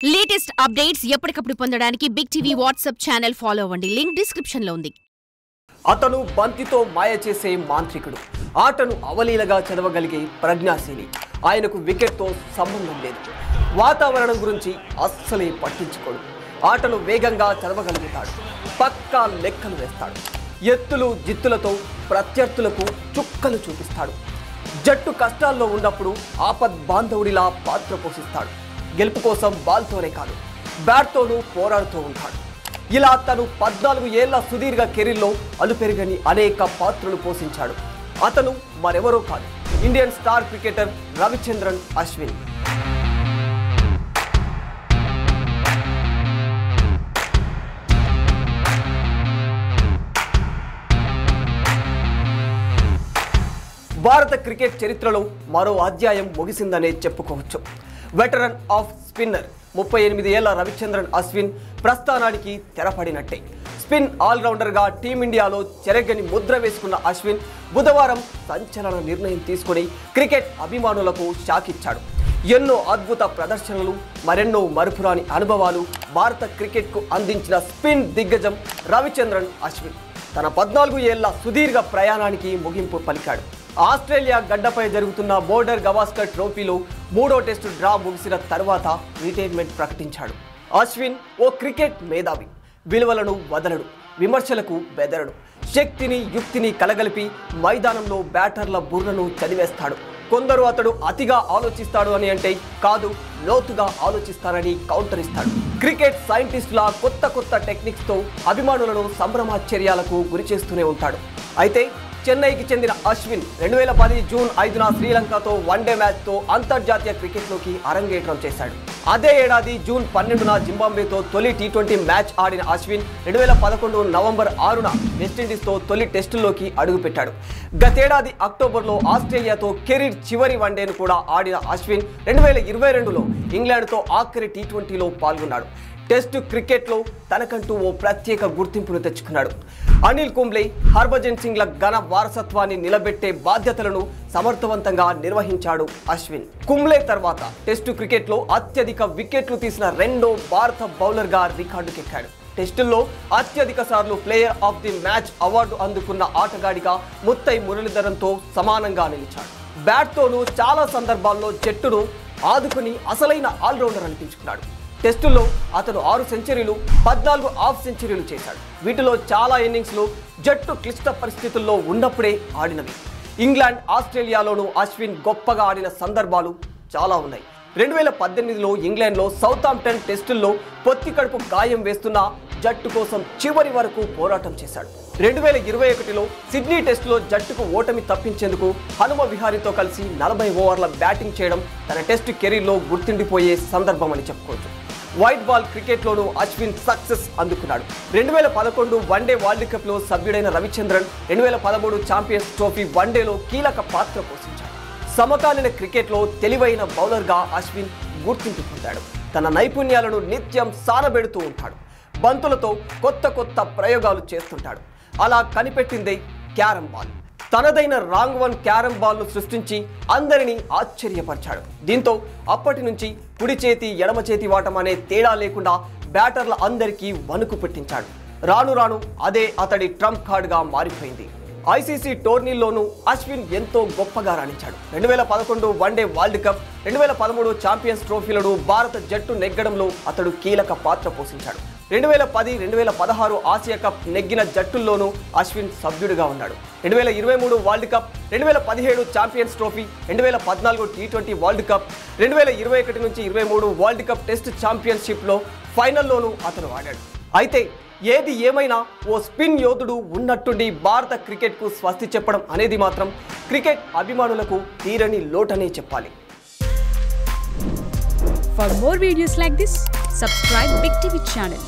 Latest updates ఎప్పటికప్పుడు పొందడానికి big TV WhatsApp channel follow అవ్వండి. లింక్ డిస్క్రిప్షన్ లో ఉంది. అతను బంతితో మాయ చేసే మాంత్రికుడు, ఆటను అవలీలగా చదవగలిగే ప్రజ్ఞాశీలి. ఆయనకు వికెట్తో సంబంధం లేదు. వాతావరణం గురించి అస్సలే పట్టించుకోడు. ఆటను వేగంగా చదవగలుగుతాడు. పక్కా లెక్కలు వేస్తాడు. ఎత్తులు జిత్తులతో ప్రత్యర్థులకు చుక్కలు చూపిస్తాడు. జట్టు కష్టాల్లో ఉన్నప్పుడు ఆపద్ బాంధవుడిలా పాత్ర పోషిస్తాడు. గెలుపు కోసం బాల్తోనే కాదు, బ్యాట్తోనూ పోరాడుతూ ఉంటాడు. ఇలా తను 14 ఏళ్ల సుదీర్ఘ కెరీర్లో అలుపెరుగని అనేక పాత్రలు పోషించాడు. అతను మరెవరో కాదు, Indian star cricketer Ravichandran Ashwin. భారత క్రికెట్ చరిత్రలో మరో అధ్యాయం ముగిసిందనే చెప్పుకోవచ్చు. వెటరన్ ఆఫ్ స్పిన్నర్ 38 ఏళ్ల రవిచంద్రన్ అశ్విన్ ప్రస్థానానికి తెరపడినట్టే. స్పిన్ ఆల్రౌండర్గా టీమిండియాలో చెరగని ముద్ర వేసుకున్న అశ్విన్ బుధవారం సంచలన నిర్ణయం తీసుకుని క్రికెట్ అభిమానులకు షాక్ ఇచ్చాడు. ఎన్నో అద్భుత ప్రదర్శనలు, మరెన్నో మరుపురాని అనుభవాలు భారత క్రికెట్కు అందించిన స్పిన్ దిగ్గజం రవిచంద్రన్ అశ్విన్ తన 14 ఏళ్ల సుదీర్ఘ ప్రయాణానికి ముగింపు పలికాడు. ఆస్ట్రేలియా గడ్డపై జరుగుతున్న బోర్డర్ గవాస్కర్ ట్రోఫీలో 3వ టెస్టు డ్రా ముగిసిన తర్వాత రిటైర్మెంట్ ప్రకటించాడు. అశ్విన్ ఓ క్రికెట్ మేధావి. విలువలను వదలడు, విమర్శలకు బెదరడు. శక్తిని యుక్తిని కలగలిపి మైదానంలో బ్యాటర్ల బుర్రను చదివేస్తాడు. కొందరు అతడు అతిగా ఆలోచిస్తాడు అని అంటే, కాదు లోతుగా ఆలోచిస్తానని కౌంటర్ ఇస్తాడు. క్రికెట్ సైంటిస్టుల కొత్త టెక్నిక్స్తో అభిమానులను సంభ్రమాశ్చర్యాలకు గురిచేస్తూనే ఉంటాడు. అయితే చెన్నైకి చెందిన అశ్విన్ 2010 జూన్ 5న శ్రీలంకతో వన్డే మ్యాచ్తో అంతర్జాతీయ క్రికెట్లోకి అరంగేట్రం చేశాడు. అదే ఏడాది జూన్ 12న జింబాబ్వేతో తొలి టీ20 మ్యాచ్ ఆడిన అశ్విన్ 2011 నవంబర్ 6న వెస్టిండీస్తో తొలి టెస్టుల్లోకి అడుగుపెట్టాడు. గతేడాది అక్టోబర్లో ఆస్ట్రేలియాతో కెరీర్ చివరి వన్డేను కూడా ఆడిన అశ్విన్ 2022లో ఇంగ్లాండ్తో ఆఖరి టీ20లో పాల్గొన్నాడు. టెస్టు క్రికెట్లో తనకంటూ ఓ ప్రత్యేక గుర్తింపును తెచ్చుకున్నాడు. అనిల్ కుంబ్లే, హర్భజన్ సింగ్ల ఘన వారసత్వాన్ని నిలబెట్టే బాధ్యతలను సమర్థవంతంగా నిర్వహించాడు అశ్విన్. కుంబ్లే తర్వాత టెస్టు క్రికెట్లో అత్యధిక వికెట్లు తీసిన రెండో భారత బౌలర్గా రికార్డుకెక్కాడు. టెస్టుల్లో అత్యధిక సార్లు player of the match award అందుకున్న ఆటగాడిగా ముత్తై మురళీధరన్తో సమానంగా నిలిచాడు. బ్యాట్తోనూ చాలా సందర్భాల్లో జట్టును ఆదుకుని అసలైన ఆల్రౌండర్ అనిపించుకున్నాడు. టెస్టుల్లో అతను 6 సెంచరీలు, 14 హాఫ్ సెంచరీలు చేశాడు. వీటిలో చాలా ఇన్నింగ్స్లు జట్టు క్లిష్ట పరిస్థితుల్లో ఉన్నప్పుడే ఆడినవి. ఇంగ్లాండ్, ఆస్ట్రేలియాలోనూ అశ్విన్ గొప్పగా ఆడిన సందర్భాలు చాలా ఉన్నాయి. 2018లో ఇంగ్లాండ్లో సౌతాంప్టన్ టెస్టుల్లో పొత్తి కడుపు గాయం వేస్తున్న జట్టు కోసం చివరి వరకు పోరాటం చేశాడు. 2021లో సిడ్నీ టెస్టులో జట్టుకు ఓటమి తప్పించేందుకు హనుమ విహారీతో కలిసి 40 ఓవర్ల బ్యాటింగ్ చేయడం తన టెస్టు కెరీర్లో గుర్తుండిపోయే సందర్భం అని చెప్పుకోవచ్చు. వైట్ బాల్ క్రికెట్లోనూ అశ్విన్ సక్సెస్ అందుకున్నాడు. 2011 వన్డే వరల్డ్ కప్లో సభ్యుడైన రవిచంద్రన్ 2013 ఛాంపియన్స్ ట్రోఫీ వన్డేలో కీలక పాత్ర పోషించాడు. సమకాలీన క్రికెట్లో తెలివైన బౌలర్గా అశ్విన్ గుర్తింపు పొందాడు. తన నైపుణ్యాలను నిత్యం సానబెడుతూ ఉంటాడు. బంతులతో కొత్త ప్రయోగాలు చేస్తుంటాడు. అలా కనిపెట్టిందే క్యారమ్ బాల్. తనదైన రాంగ్ వన్ క్యారమ్ బాల్ను సృష్టించి అందరినీ ఆశ్చర్యపరిచాడు. దీంతో అప్పటి నుంచి కుడి చేతి ఎడమ చేతి వాటం అనే తేడా లేకుండా బ్యాటర్ల అందరికీ వణుకు పెట్టించాడు. రాను అదే అతడి ట్రంప్ కార్డుగా మారిపోయింది. ఐసీసీ టోర్నీల్లోనూ అశ్విన్ ఎంతో గొప్పగా రాణించాడు. 2011 వన్డే వరల్డ్ కప్, 2013 ఛాంపియన్స్ ట్రోఫీలను భారత జట్టు నెగ్గడంలో అతడు కీలక పాత్ర పోషించాడు. 2010, 2016 ఆసియా కప్ నెగ్గిన జట్టుల్లోనూ అశ్విన్ సభ్యుడిగా ఉన్నాడు. 2023 world cup, 2017 champions trophy, 2014 T20 world cup, 2021 నుంచి 23 వరల్డ్ కప్ టెస్ట్ ఛాంపియన్షిప్లో ఫైనల్లోనూ అతను ఆడాడు. అయితే ఏది ఏమైనా ఓ స్పిన్ యోధుడు ఉన్నట్టుండి భారత క్రికెట్కు స్వస్తి చెప్పడం అనేది మాత్రం క్రికెట్ అభిమానులకు తీరని లోటనే చెప్పాలి. For more videos like this, subscribe Big TV channel.